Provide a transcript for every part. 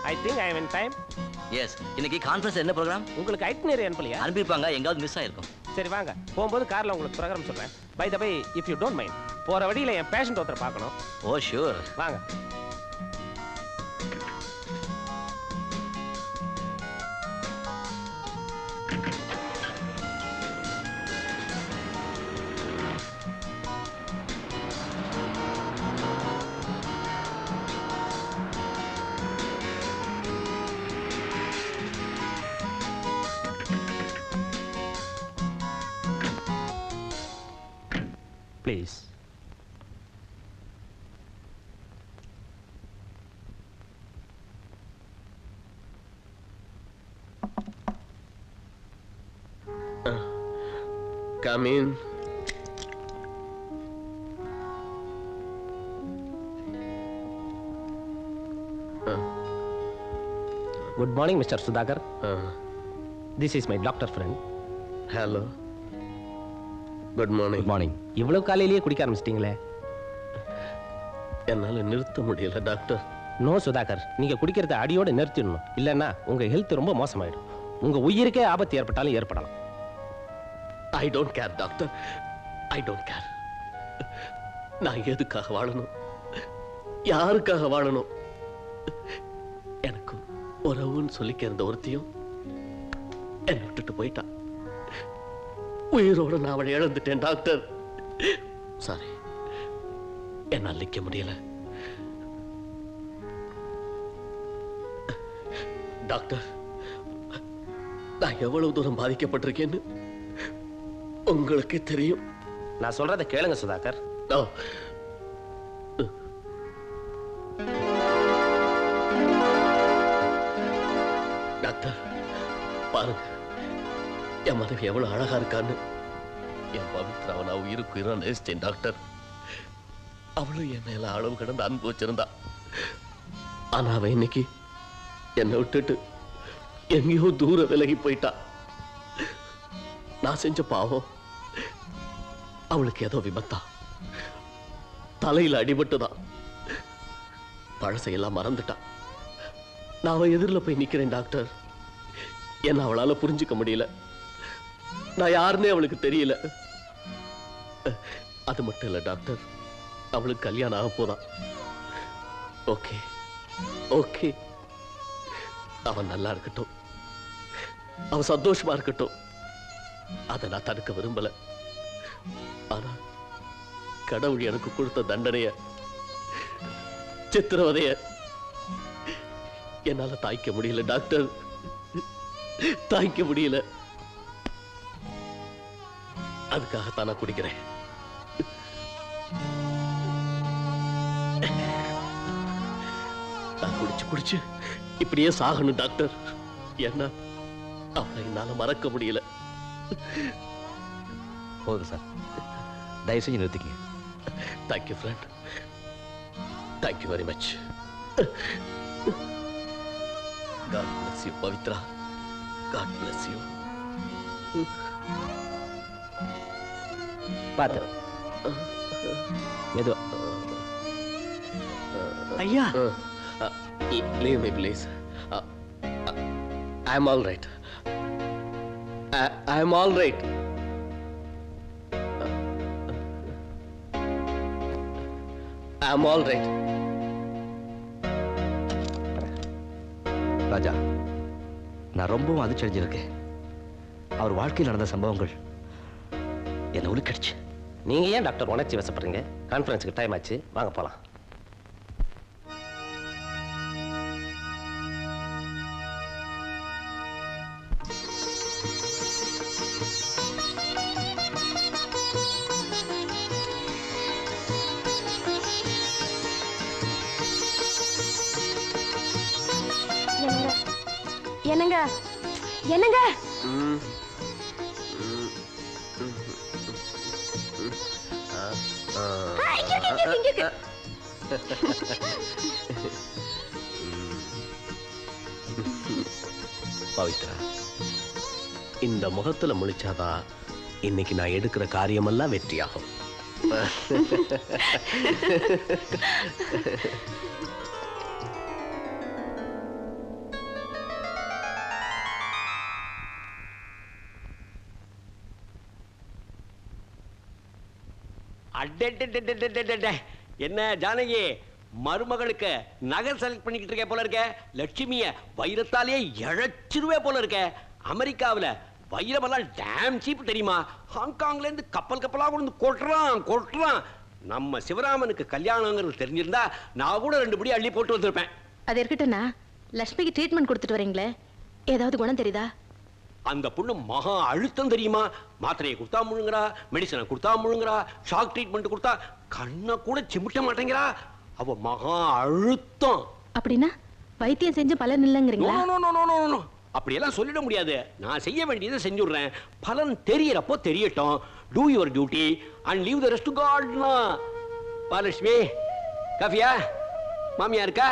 I think I am in time. Yes, இன்னைக்கு conference என்ன programme? உங்களுக்கு ஐட்னரி அனுப்பலையா? அனுப்பியிருப்பாங்க, எங்காவது மிஸ் ஆயிருக்கும். சரி வாங்க, போகும்போது கார்ல உங்களுக்கு ப்ரோக்ராம் சொல்றேன். By the by, if you don't mind, போற வழியில என் பேஷண்ட் ஒருத்தர் பார்க்கணும். Oh sure. வாங்க. Please. Come in. Good morning, Mr. Sudhakar. This is my doctor friend. Hello. Good morning. Good morning. இவ்வளவு காலையிலேயே குடிக்க ஆரம்பிச்சிட்டீங்களே? என்னால நிறுத்த முடியல டாக்டர். நோ சுதாகர், நீங்க குடிக்கிறத அடியோட நிறுத்திடணும். இல்லைன்னா உங்க ஹெல்த் ரொம்ப மோசமாயிடும். உங்க உயிருக்கே ஆபத்து ஏற்பட்டாலும் ஏற்படலாம். I don't care doctor, I don't care. நான் எதுக்காக வாழணும், யாருக்காக வாழணும்? எனக்கு உறவுன்னு சொல்லிக்க இருந்த ஒருத்தியும் என்னை விட்டுட்டு போயிட்டான். உயிரோட நான் அவளை இழந்துட்டேன் டாக்டர். சாரி, என்னால் நிற்க முடியல டாக்டர். நான் எவ்வளவு தூரம் பாதிக்கப்பட்டிருக்கேன்னு உங்களுக்கே தெரியும். நான் சொல்றத கேளுங்க சுதாகர். டாக்டர் பாருங்க, என் மனைவி எவ்வளவு அழகா இருக்கான்னு. என் பவித்ராவை நான் உயிருக்கு உயிரா நேசித்தேன் டாக்டர். அவளும் என் மேல அளவு கடந்து அன்பு வச்சிருந்தா. ஆனா அவ இன்னைக்கு என்னை விட்டுட்டு எங்கேயோ தூர விலகி போயிட்டா. நான் செஞ்ச பாவம், அவளுக்கு ஏதோ விபத்தா, தலையில அடிபட்டுதான், பழசையெல்லாம் மறந்துட்டா. நான் அவ எதிரில் போய் நிக்கிறேன் டாக்டர். என்ன அவளால புரிஞ்சுக்க முடியல. நான் யாருன்னே அவளுக்கு தெரியல. அது மட்டும் இல்ல டாக்டர், அவளுக்கு கல்யாணம் ஆக போதான். ஓகே ஓகே, அவன் நல்லா இருக்கட்டும், அவன் சந்தோஷமா இருக்கட்டும். அதை நான் தடுக்க விரும்பல. ஆனா கடவுள் எனக்கு கொடுத்த தண்டனைய, சித்திரவதைய என்னால தாய்க்க முடியல டாக்டர், தாய்க்க முடியல. அதுக்காகத்தான் நான் குடிக்கிறேன். நான் குடிச்சு குடிச்சு இப்படியே சாகணும் டாக்டர். என்ன அவளை என்னால மறக்க முடியல. போதும் சார், தயவு செஞ்சு நிறுத்திக்கங்க. Thank you friend, thank you very much. God bless you, Pavitra. God bless you. பாத்து மெது. ஐயா, Leave me, please. I'm all right. I'm all right. I'm all right. ராஜா, நான் ரொம்பவும் அதிர்ச்சி அடைஞ்சிருக்கேன். அவர் வாழ்க்கையில் நடந்த சம்பவங்கள் என்னை உலுக்கடிச்சு. நீங்க ஏன் டாக்டர் உணர்ச்சி வசப்படுறீங்க? கான்ஃபரன்ஸுக்கு டைம் ஆச்சு, வாங்க போலாம். என்னங்க என்னங்க பவித்ரா, இந்த முகத்துல முழிச்சாதான் இன்னைக்கு நான் எடுக்கிற காரியமெல்லாம் வெற்றியாகும். அடே என்ன ஜானகி மருமகளுக்கு நகர் செலக்ட் பண்ணிக்கிட்டு இருக்க போல இருக்க. லட்சுமிய வைரத்தாலேயே இழைச்சிருவே போல இருக்க. அமெரிக்காவில் வைரமெல்லாம் டேம் சீப் தெரியுமா? ஹாங்காங்ல இருந்து கப்பல் கப்பலா கொண்டு கொட்டுறான். நம்ம சிவராமனுக்கு கல்யாணங்கிறது தெரிஞ்சிருந்தா நான் கூட 2 படி அள்ளி போட்டு வந்திருப்பேன். அது இருக்கட்டும்னா லட்சுமிக்கு ட்ரீட்மெண்ட் கொடுத்துட்டு வரீங்களே, ஏதாவது குணம் தெரியுதா? அந்த பொண்ணு மகா அழுத்தம் தெரியுமா? மாத்திரையை கொடுத்தா முழுங்குறா, மெடிசனை கொடுத்தா முழுங்குறா, ஷாக் ட்ரீட்மெண்ட் கொடுத்தா கண்ணை கூட சிமிட்ட மாட்டேங்கிறா. அவ மகா அழுத்தம். அப்படின்னா வைத்தியம் செஞ்சு பலன் இல்லைங்கிறீங்களா? நோ அப்படியெல்லாம் சொல்லிட முடியாது. நான் செய்ய வேண்டியதை செஞ்சுடுறேன். பலன் தெரியறப்போ தெரியட்டும். Do your duty and leave the rest to காட்னா. பாலட்சுமி காஃபியா? மாமியா இருக்கா?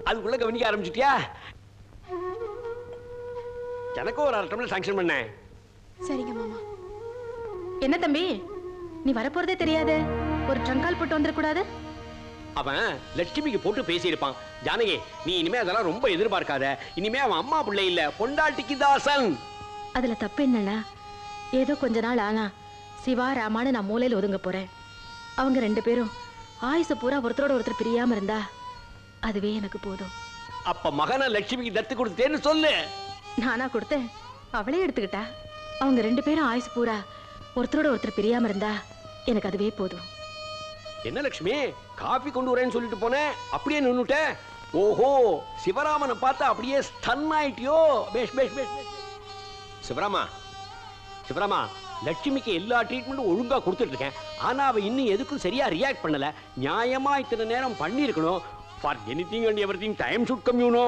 அதுக்குள்ள கவனிக்க ஆரம்பிச்சிட்டியா? எனக்கும் ஒரு 1/2 டம்ளர் சாங்ஷன் பண்ணேன். சரிங்க மாமா. என்ன தம்பி, நீ வரப்போறதே தெரியாது, ஒரு ட்ரங்கால் போட்டு வந்துடக்கூடாது? அவன் லட்சுமிக்கு போட்டு பேசியிருப்பான். ஜானகி, நீ இனிமே அதெல்லாம் ரொம்ப எதிர்பார்க்காத. இனிமே அவன் அம்மா பிள்ளை இல்ல, பொண்டாட்டிக்கு தாசன். அதுல தப்பு என்னன்னா, ஏதோ கொஞ்ச நாள் ஆனா சிவா ராமான்னு நான் மூலையில ஒதுங்க போறேன். அவங்க 2 பேரும் ஆயுசு பூரா ஒருத்தரோட ஒருத்தர் பிரியாம இருந்தா அதுவே எனக்கு போதும். அப்ப மகனை லட்சுமிக்கு தத்து கொடுத்தேன்னு சொல்லு. நானா கொடுத்தேன், அவளே எடுத்துக்கிட்டா. அவங்க 2 பேரும் ஆயுசு பூரா ஒருத்தரோட ஒருத்தர் பிரியாம இருந்தா எனக்கு அதுவே போதும். என்ன லட்சுமி, காபி கொண்டு வரேன்னு சொல்லிட்டு போனேன், அப்படியே நின்னுட்ட. ஓஹோ, சிவராமனை பார்த்தா அப்படியே ஸ்டன் ஆயிட்டியோ? பேஷ் பேஷ் பேஷ். சிவராமா, லட்சுமிக்கு எல்லா ட்ரீட்மெண்ட்டும் ஒழுங்கா கொடுத்துட்டு இருக்கேன். ஆனா அவ இன்னும் எதுக்கும் சரியா ரியாக்ட் பண்ணல. நியாயமா இத்தனை நேரம் பண்ணி இருக்கணும். For anything and everything time should come, you know.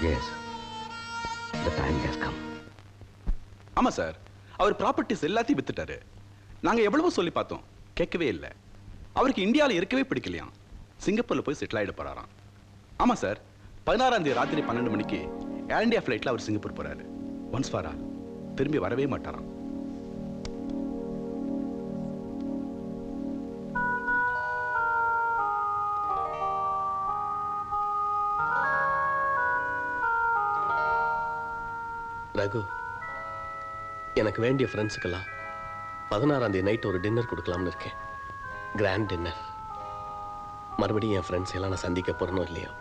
Yes, the time has come. ஆமா சார், அவர் ப்ராப்பர்ட்டிஸ் எல்லாத்தையும் வித்துட்டாரு. நாங்க எவ்வளவோ சொல்லி பார்த்தோம், கேட்கவே இல்லை. அவருக்கு இந்தியாவில் இருக்கவே பிடிக்கலையாம். சிங்கப்பூர்ல போய் செட்டில் ஆயிட போறாராம். ஆமா சார், 16ஆம் தேதி ராத்திரி 12 மணிக்கு ஏர் இந்தியா ஃபிளைட்ல அவர் சிங்கப்பூர் போறாரு. ஒன்ஸ் ஃபார் ஆல், திரும்பி வரவே மாட்டாராம். ரகு, எனக்கு வேண்டிய ஃப்ரெண்ட்ஸுக்கெல்லாம் 16ஆம் தேதி நைட் ஒரு டின்னர் கொடுக்கலாம்னு இருக்கேன். Grand dinner. மறுபடியும் என் ஃப்ரெண்ட்ஸ் எல்லாம் நான் சந்திக்க போறனோ இல்லையோ.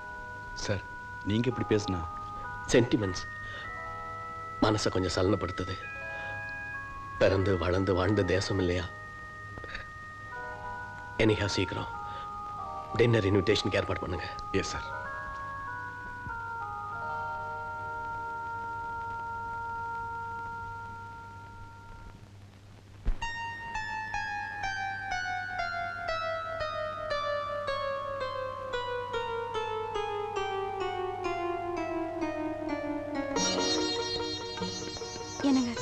சார், நீங்க இப்படி பேசுனா சென்டிமெண்ட்ஸ் மனசை கொஞ்சம் சலனப்படுத்துது. பிறந்து வளர்ந்து வாழ்ந்த தேசம் இல்லையா? எனிஹா, சீக்கிரம் டின்னர் இன்விடேஷனுக்கு ஏற்பாடு பண்ணுங்க. Yes sir. என்னங்க,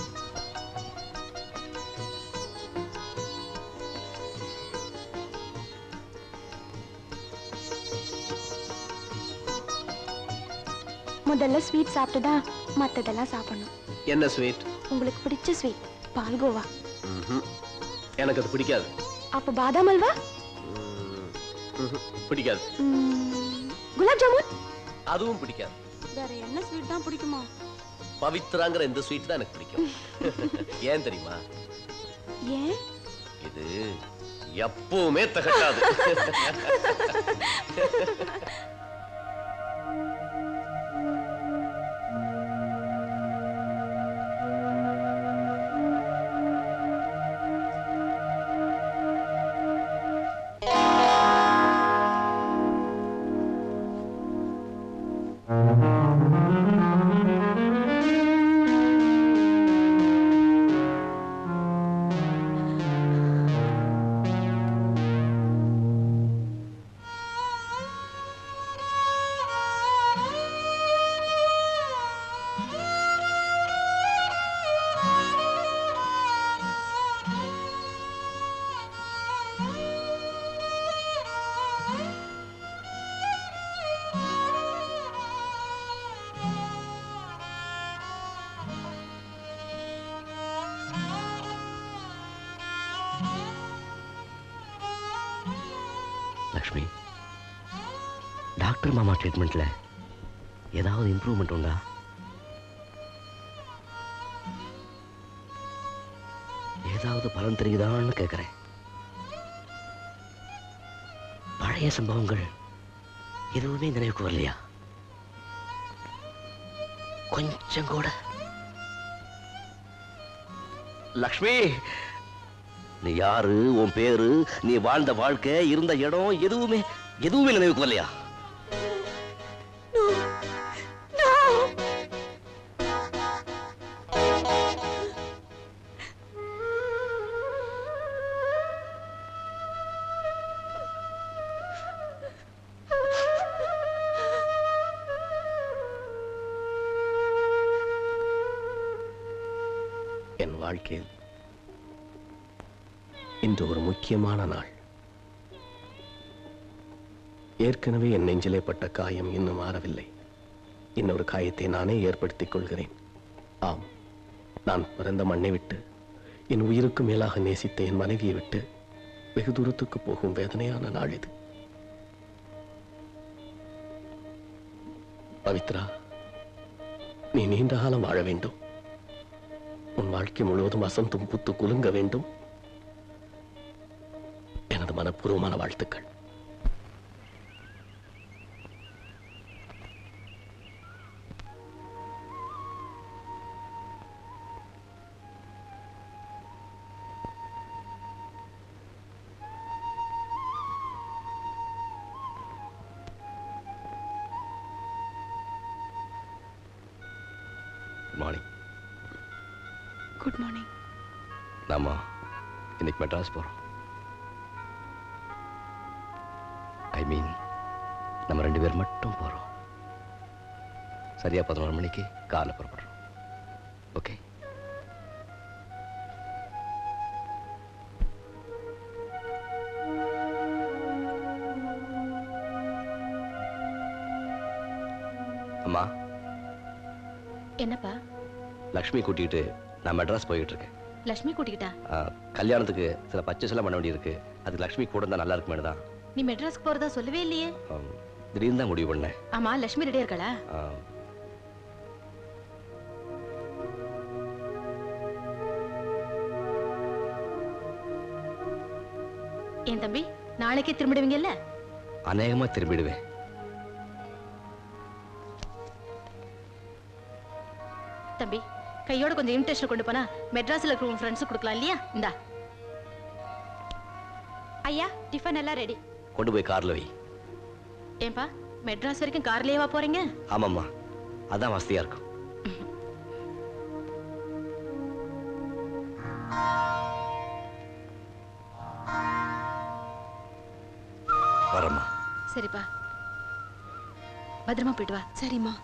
முதல்ல ஸ்வீட் சாப்பிட்டுதான் மத்ததெல்லாம் சாப்பிடணும். என்ன ஸ்வீட்? உங்களுக்கு பிடிச்ச ஸ்வீட் பால்கோவா. எனக்கு அது பிடிக்காது. அப்ப பாதாம் அல்வா? பிடிக்காது. குலாப் ஜாமுன்? அதுவும் பிடிக்காது. வேற என்ன ஸ்வீட் தான் பிடிக்குமா? பவித்ராங்கிற இந்த ஸ்வீட் தான் எனக்கு பிடிக்கும். ஏன் தெரியுமா? ஏன்? இது எப்பவுமே தகட்டாது. லக்ஷ்மி, டாக்டர் மாமா ட்ரீட்மெண்ட்ல ஏதாவது இம்ப்ரூவ்மெண்ட் உண்டா? ஏதாவது பலன் தெரியுதான்னு கேட்கிறேன். பழைய சம்பவங்கள் எதுவுமே நினைவுக்கு வரலையா? கொஞ்சம் கூட? லக்ஷ்மி, நீ யாரு, உன் பேரு, நீ வாழ்ந்த வாழ்க்கை, இருந்த இடம் எதுவுமே நினைவுக்கு வரலையா? என் வாழ்க்கையில் இன்று ஒரு முக்கியமான நாள். ஏற்கனவே என் நெஞ்சிலே பட்ட காயம் இன்னும் ஆறவில்லை. இன்னொரு காயத்தை நானே ஏற்படுத்திக் கொள்கிறேன். ஆம், நான் பிறந்த மண்ணை விட்டு, என் உயிருக்கு மேலாக நேசித்த என் மனைவியை விட்டு வெகு தூரத்துக்கு போகும் வேதனையான நாள் இது. பவித்ரா, நீ நீண்ட காலம் வாழ வேண்டும். உன் வாழ்க்கை முழுவதும் அசந்தும் பூத்து குலுங்க வேண்டும். எனது மனப்பூர்வமான வாழ்த்துக்கள். மார்னிங். Good morning. நாம இன்னைக்கு மெட்ராஸ் போறோம். ஐ மீன், நம்ம 2 பேர் மட்டும் போறோம். சரியா 11 மணிக்கு காலைல புறப்படுறோம். ஓகே? அம்மா, என்னப்பா? லக்ஷ்மி கூட்டிகிட்டு நான் மெட்ராஸ் போய்கிட்டு இருக்கேன். லட்சுமி கூட்டிக்கிட்டா? கல்யாணத்துக்கு சில பர்ச்சேஸ் எல்லாம் பண்ண வேண்டியிருக்கு. அதுக்கு லக்ஷ்மி கூட இருந்தா நல்லா இருக்குமே தான். நீ மெட்ராஸ்க்கு போறதா சொல்லவே இல்லையே. திடீர்னு தான் முடிவு பண்ணேன். ஆமா, லட்சுமி ரெடியா இருக்காளா? என் தம்பி, நாளைக்கே திரும்பிடுவீங்கல்ல? அநேகமா திரும்பிடுவேன். தம்பி, கையோட கொஞ்சம் இன்விடேஷன் கொண்டு போனா மெட்ராஸ்ல இருக்கிற உன் ஃப்ரெண்ட்ஸ் கொடுக்கலாம் இல்லையா? இந்தா. ஐயா, டிஃபன் எல்லாம் ரெடி. கொண்டு போய் கார்ல வை. ஏன்பா, மெட்ராஸ் வரைக்கும் கார்லயேவா போறீங்க? ஆமாம்மா, அதான் வசதியா இருக்கும். வரம்மா. சரிப்பா, பத்திரமா போயிட்டு வா. சரிம்மா.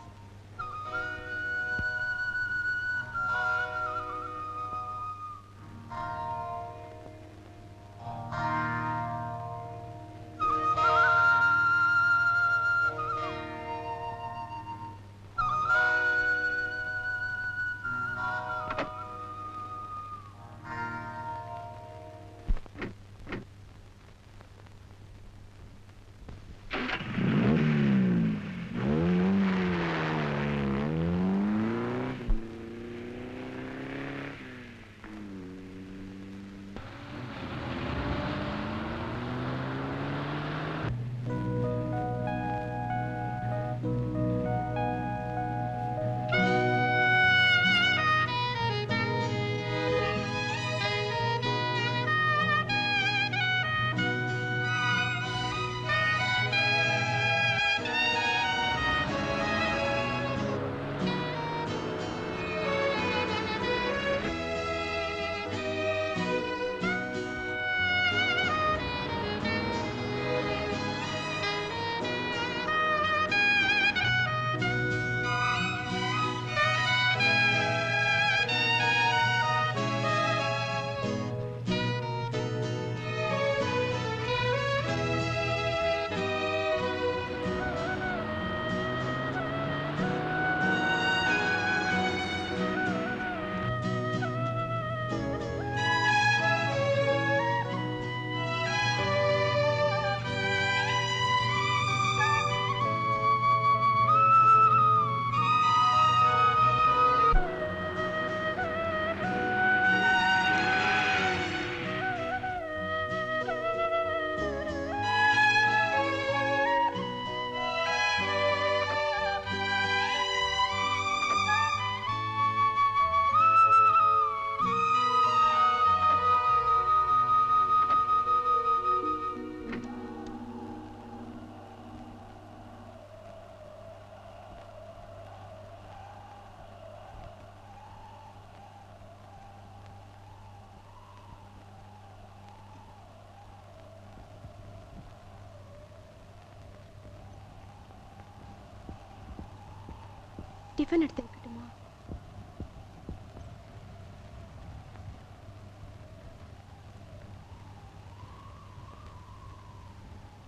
டிஃபன் எடுத்து வைக்கட்டுமா?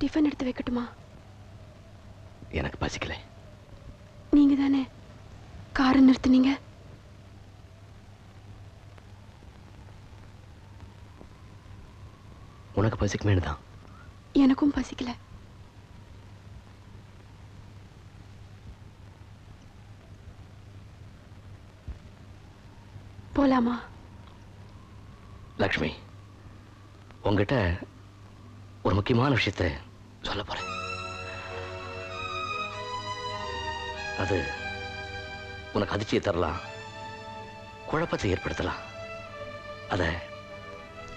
டிஃபன் எடுத்து வைக்கட்டுமா? எனக்கு பசிக்கல. நீங்க தானே காரை நிறுத்துனீங்க. உனக்கு பசிக்குமேனு தான். எனக்கும் பசிக்கல. போலாமா? லக்ஷ்மி, உங்ககிட்ட ஒரு முக்கியமான விஷயத்தை சொல்ல போறேன். அது உனக்கு அதிர்ச்சியை தரலாம், குழப்பத்தை ஏற்படுத்தலாம். அதை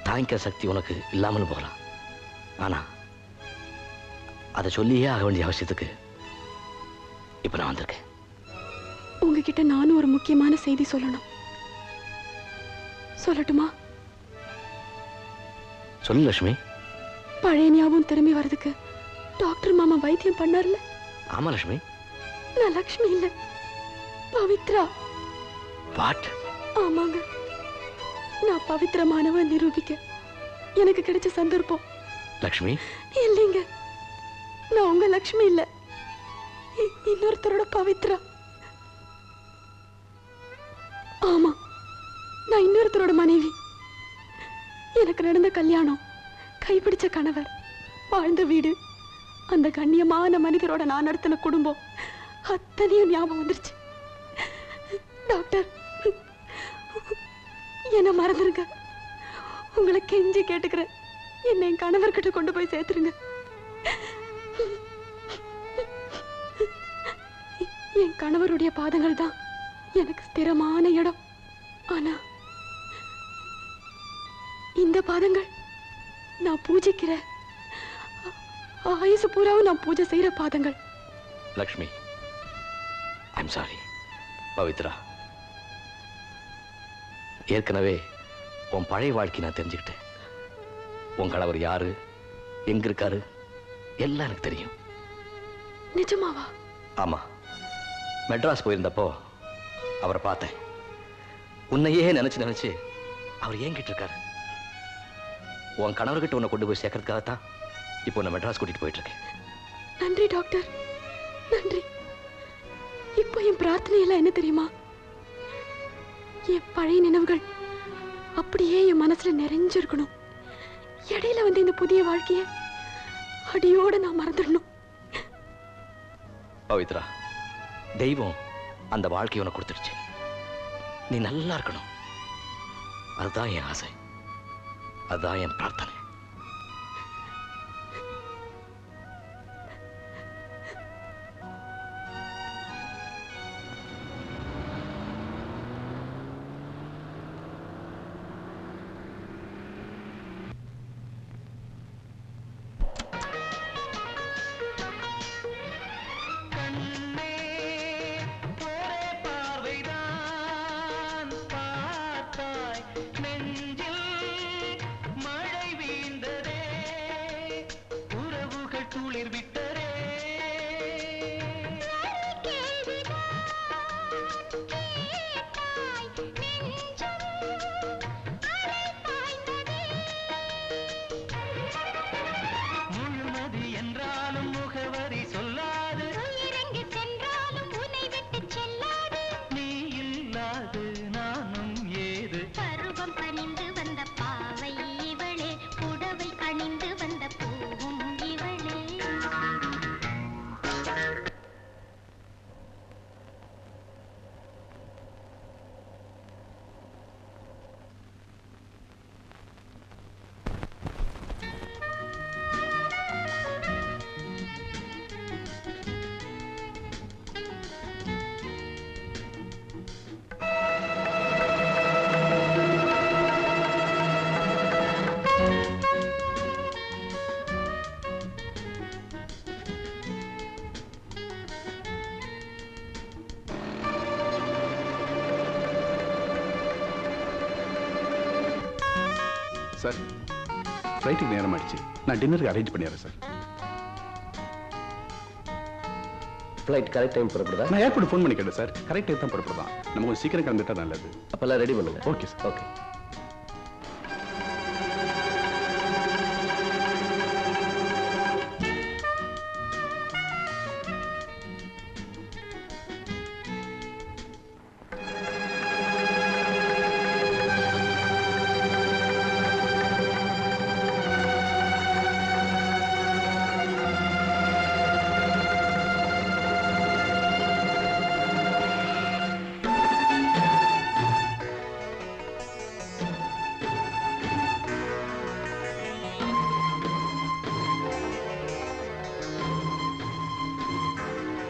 தாங்கிக்க சக்தி உனக்கு இல்லாமல் போகலாம். ஆனா அதை சொல்லியே ஆக வேண்டிய அவசியத்துக்கு இப்ப நான் வந்திருக்கேன். உங்ககிட்ட நானும் ஒரு முக்கியமான செய்தி சொல்லணும். சொல்லட்டுமா? சொல்லு லட்சுமி. பழைய ஞாபகம் திரும்பி வர்றதுக்கு டாக்டர் மாமா வைத்தியம் பண்ணார்ல? ஆமா லட்சுமி. நான் லக்ஷ்மி இல்ல, பவித்ரா. வாட்? ஆமாங்க, நான் பவித்திரமானவ நிரூபிக்க எனக்கு கிடைச்ச சந்தர்ப்பம். லக்ஷ்மி இல்லைங்க, நான் உங்க லக்ஷ்மி இல்ல, இன்னொருத்தரோட பவித்ரா. ஆமா, நான் இன்னொருத்தரோட மனைவி. எனக்கு நடந்த கல்யாணம், கைப்பிடிச்ச கணவர், வாழ்ந்த வீடு, அந்த கண்ணியமான மனிதரோட நான் நடத்தின குடும்பம் அத்தனையும் ஞாபகம் வந்துருச்சு. டாக்டர், என்ன மறந்துருங்க. உங்களை கெஞ்சி கேட்டுக்கிறேன், என்னை என் கணவர்கிட்ட கொண்டு போய் சேர்த்துருங்க. என் கணவருடைய பாதங்கள் தான் எனக்கு ஸ்திரமான இடம். ஆனா இந்த பாதங்கள் நான் பூஜிக்கிற, ஆயுசு பூராவும் நான் பூஜை செய்யற பாதங்கள். Lakshmi, I'm sorry. பவித்ரா, ஏற்கனவே உன் பழைய வாழ்க்கை நான் தெரிஞ்சுக்கிட்டேன். உன் கணவர் யாரு, எங்க இருக்காரு, எல்லாம் எனக்கு தெரியும். நிஜமாவா? ஆமா, மெட்ராஸ் போயிருந்தப்போ அவரை பார்த்தேன். உன்னையே நினைச்சு நினைச்சு அவர் ஏங்கிட்டு இருக்காரு. உன் கணவர்கிட்ட உன்னை கொண்டு போய் சேர்க்கறதுக்காகத்தான் இப்போ நான் மெட்ராஸ் கூட்டிட்டு போயிட்டு இருக்கேன். நன்றி டாக்டர், நன்றி. இப்போ என் பிரார்த்தனை எல்லாம் என்ன தெரியுமா? என் பழைய நினைவுகள் அப்படியே என் மனசுல நிறைஞ்சிருக்கணும். இடையில வந்து இந்த புதிய வாழ்க்கைய அடியோட நான் மறந்துடணும். பவித்ரா, தெய்வம் அந்த வாழ்க்கையை உனக்கு கொடுத்துடுச்சு. நீ நல்லா இருக்கணும். அதுதான் என் ஆசை, அதுதான் என் பிரார்த்தனை. சார், ஃப்ளைட்டுக்கு நேரம் ஆயிடுச்சு. நான் டின்னருக்கு அரேஞ்ச் பண்ணிடுறேன் சார். ஃப்ளைட் கரெக்ட் டைம் புறப்படுதா? நான் ஏர்போர்ட் ஃபோன் பண்ணி கேட்டேன் சார். கரெக்ட் டைம் தான் புறப்படுதான். நம்ம கொஞ்சம் சீக்கிரம் கிளம்பிட்டா நல்லது. அப்பெல்லாம் ரெடி பண்ணுங்க. Okay sir. Okay.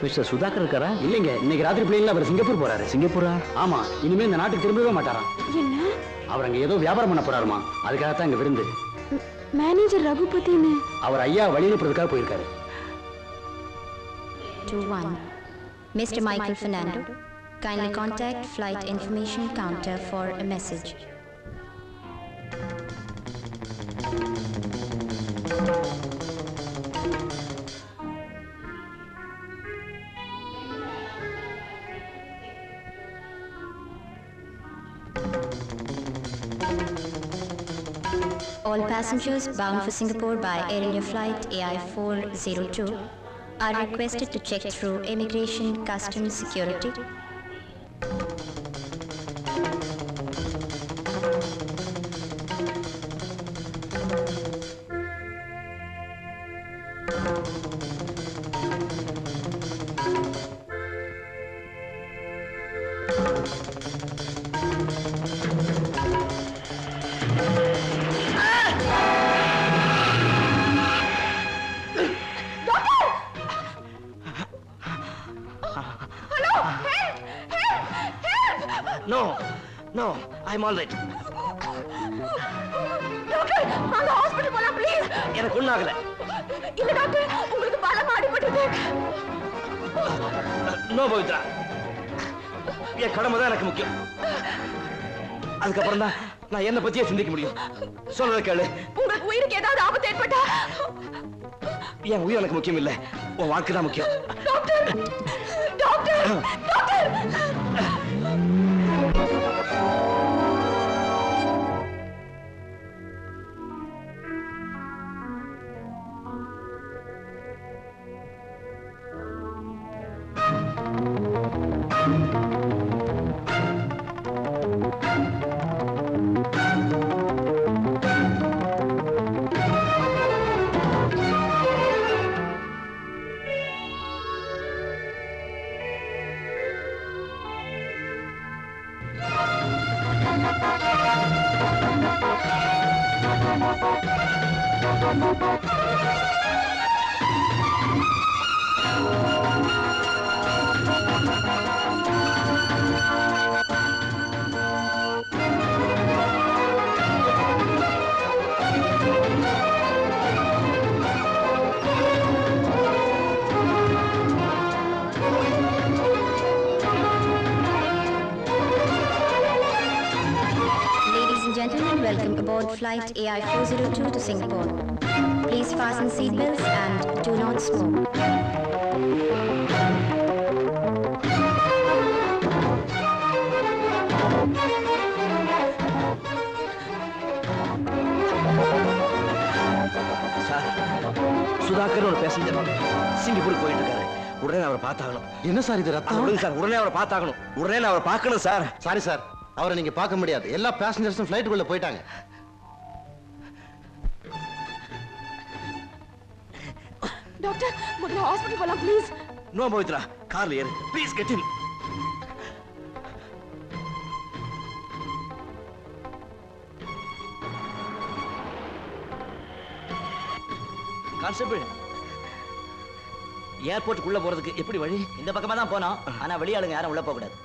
Mister Sudhakar இருக்காரா? இல்லைங்க, இன்னைக்கு ராத்திரி பிள்ளைங்கள அவர் சிங்கப்பூர் போறாரு. சிங்கப்பூரா? ஆமா, இனிமே இந்த நாட்டுக்கு திரும்பவே மாட்டாராம். என்ன அவர் அங்க ஏதோ வியாபாரம் பண்ண போறாருமா. அதுக்காகத்தான் இங்க விருந்து. மேனேஜர் ரகுபதின்னு? அவர் ஐயா வழி அனுப்புறதுக்காக போயிருக்காரு. 21. Mr. Michael Fernando, kindly contact flight information counter for a message. All passengers bound for Singapore by Air India flight AI402 are requested to check through immigration, customs, security. No, no, I'm all right. Doctor, அந்த hospital போலாம் please. எனக்கு ஒண்ணாகல. இல்ல doctor, உங்களுக்கு பலமா அடிபட்டது. No Pavithra, என் கடமை தான் எனக்கு முக்கியம். அதுக்கப்புறம் தான் நான் என்ன பத்தியே சிந்திக்க முடியும். சொல்றத கேளு. உங்களுக்கு உயிருக்கு ஏதாவது ஆபத்து ஏற்பட்டா? என் உயிர் எனக்கு முக்கியம் இல்ல, உன் வாழ்க்கை தான் முக்கியம். Doctor, doctor, doctor. Gentlemen, welcome aboard flight AI402 to Singapore. Please fasten seatbelts and do not smoke. Sir, Sudhakar ஒரு பேசஞ்சர் சிங்கப்பூருக்கு போயிட்டு இருக்காரு. உடனே அவரை பார்த்தாகணும். என்ன சார் இது ரத்தம்? விடுங்க சார், உடனே அவரை பார்த்தாகணும். உடனே நான் அவரை பார்க்கணும் சார். சாரி சார், அவரை நீங்க பார்க்க முடியாது. எல்லா பேசஞ்சர்ஸும் ஃப்ளைட்டுக்குள்ள போயிட்டாங்க. டாக்டர், முதல்ல ஹாஸ்பிடல் போலாம் ப்ளீஸ். நோ பவித்ரா, கார்ல ஏறு. Please get him. கான்ஸ்டபிள், ஏர்போர்ட்டுக்குள்ள போறதுக்கு எப்படி வழி? இந்த பக்கமா தான் போனோம். ஆனா வெளியாளுங்க யாரும் உள்ள போக கூடாது.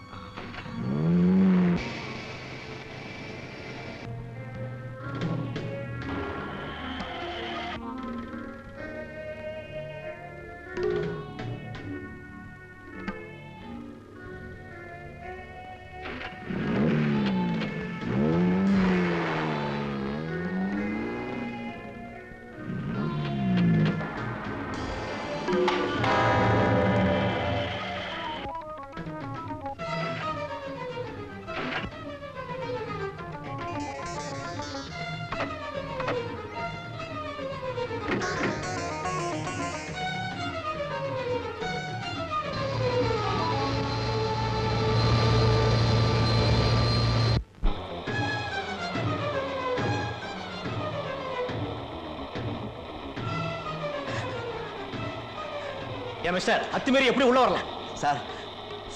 ஏன் மிஸ்டர் அத்துமீறி எப்படி உள்ள வரலாம் சார்?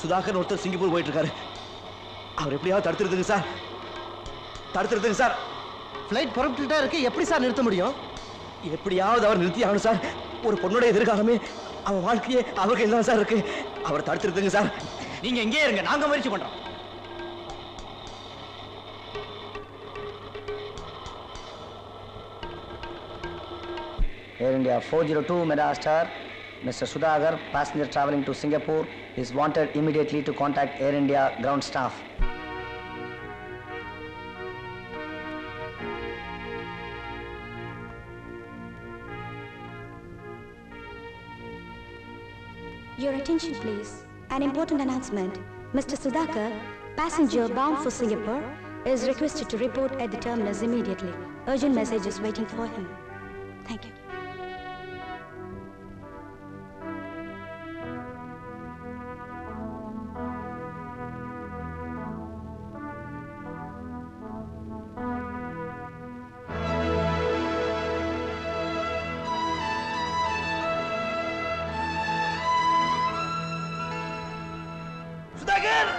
சுதாகர் ஒருத்தர் சிங்கப்பூர் போயிட்டு இருக்காரு. அவர் எப்படியாவது தடுத்துருதுங்க சார், தடுத்துருதுங்க சார். ஃப்ளைட் புறப்பட்டுட்டா இருக்கு, எப்படி சார் நிறுத்த முடியும்? எப்படியாவது அவர் நிறுத்தி ஆகணும் சார். ஒரு பொண்ணோட எதிர்காலமே, அவன் வாழ்க்கையே அவருக்கு எல்லாம் சார் இருக்கு. அவர் தடுத்துருதுங்க சார். நீங்க எங்கே இருங்க, நாங்க முயற்சி பண்றோம். Air India 402 Megastar, Mr. Sudhagar, passenger traveling to Singapore, is wanted immediately to contact Air India ground staff. Your attention please. An important announcement. Mr. Sudhakar, passenger bound for Singapore, is requested to report at the terminus immediately. Urgent message is waiting for him. Thank you. Sudhakar!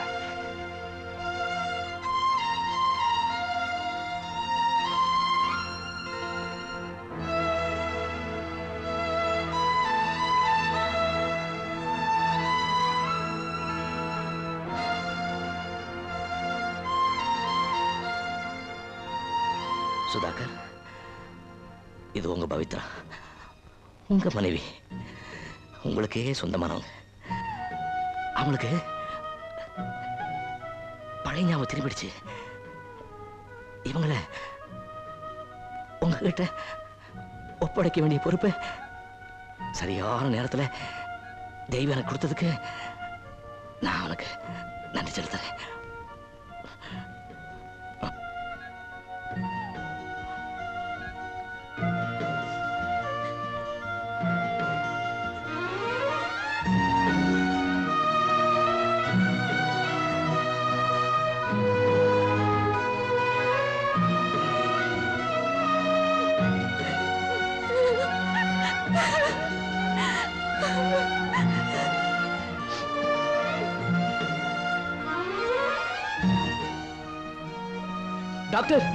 Sudhakar, இது உங்க பவித்ரா, உங்க மனைவி, உங்களுக்கே சொந்தமானவங்க. அவங்களுக்கு பழைய ஞாபகம் திரும்பிடுச்சு. இவங்களை உங்ககிட்ட ஒப்படைக்க வேண்டிய பொறுப்பு சரியான நேரத்தில் தெய்வம் எனக்கு கொடுத்ததுக்கு நான் அவனுக்கு நன்றி செலுத்துறேன். டாக்டர்